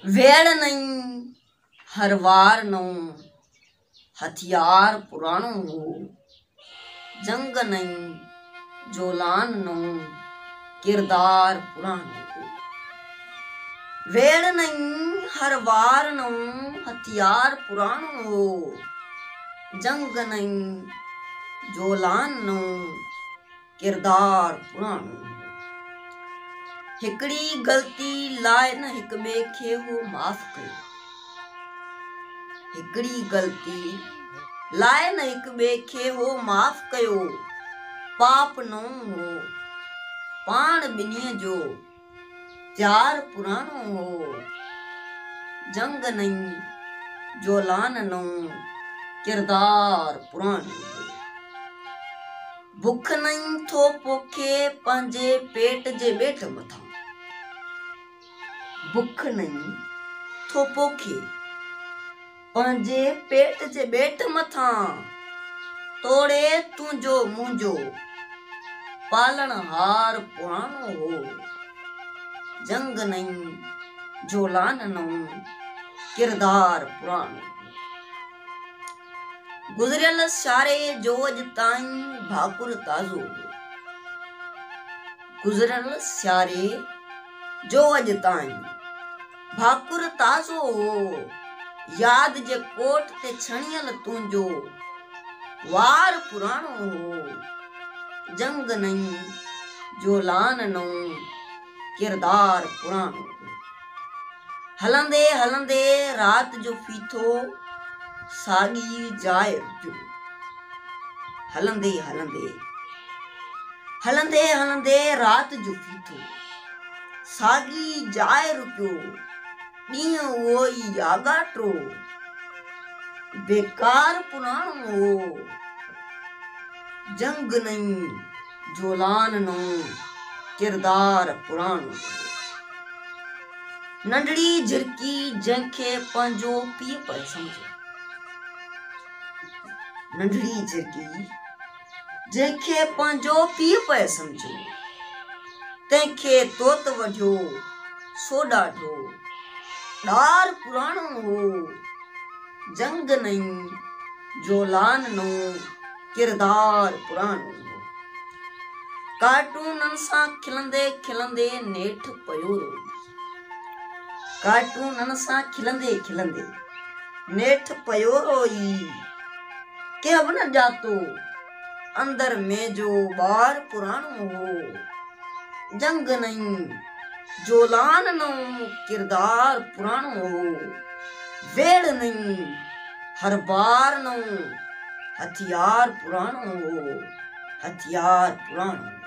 वेड़ नहीं हर वार नौ हथियार पुराणो हो। जंग नहीं जोलान नौ किरदार पुराणो हो। वेड़ नहीं हर वार नौ हथियार पुराणो हो। जंग नहीं जोलान नौ किरदार पुराणो हो। हिकड़ी गलती लाए न हिक ॿिए खे हो माफ़ कयो। हिकड़ी गलती लाए न हिक ॿिए खे हो माफ़ कयो। पाप न हो पाण ॿिन्हीअ जो प्यार पुराणो हो। जंग नहीं जोलान नौ किरदार पुराणो हो। भुख नहीं थो पोखे पंहिंजे पेट जे ॿेट मथां। भुख नहीं थो पोखे पंहिंजे पेट जे ॿेट मथां। तोड़े तुंहिंजो मुंहिंजो पालण हार पुराणो हो। जंग नहीं जोलान नौ किरदार पुराणो हो। गुज़रियल सियारे जो अॼु ताईं भाकुर ताज़ो हो। गुज़रियल सियारे जो अॼु ताईं भाकुर ताज़ो हो। याद जे कोट ते छणियल तुंहिंजो वार पुराणो हो। जंग नहीं जोलान नौ किरदार पुराणो हो। हलंदे हलंदे रात जो फीथो साॻी जाइ रुकियो। हलंदे हलंदे हलंदे हलंदे रात जो फीथो साॻी जाइ रुकियो। ॾींहुं उहो ई यागाटो बेकार पुराणो हो। जंग नहीं जोलान नौ किरदार पुराणो हो। नंढड़ी झिरकी जंहिंखे पंहिंजो पीउ पियो सम्झे। नंढड़ी झिरकी जंहिंखे पंहिंजो पीउ पियो सम्झे। तंहिंखे तोत वढियो सो ॾाढो ॾार पुराणो हो। जंग नहीं जोलान नौ किरदार पुराणो हो। कार्टूननि सां खिलंदे खिलंदे नेठि पियो रोई। कार्टूननि सां खिलंदे खिलंदे नेठि पियो रोई। के बि न ॼातो अंदर में जो ॿार पुराणो हो। जंग नहीं जोलान नौ किरदार पुराणो हो। वेड़ नहीं हर बार नौ हथियार पुराणो हो। हथियार पुराणो।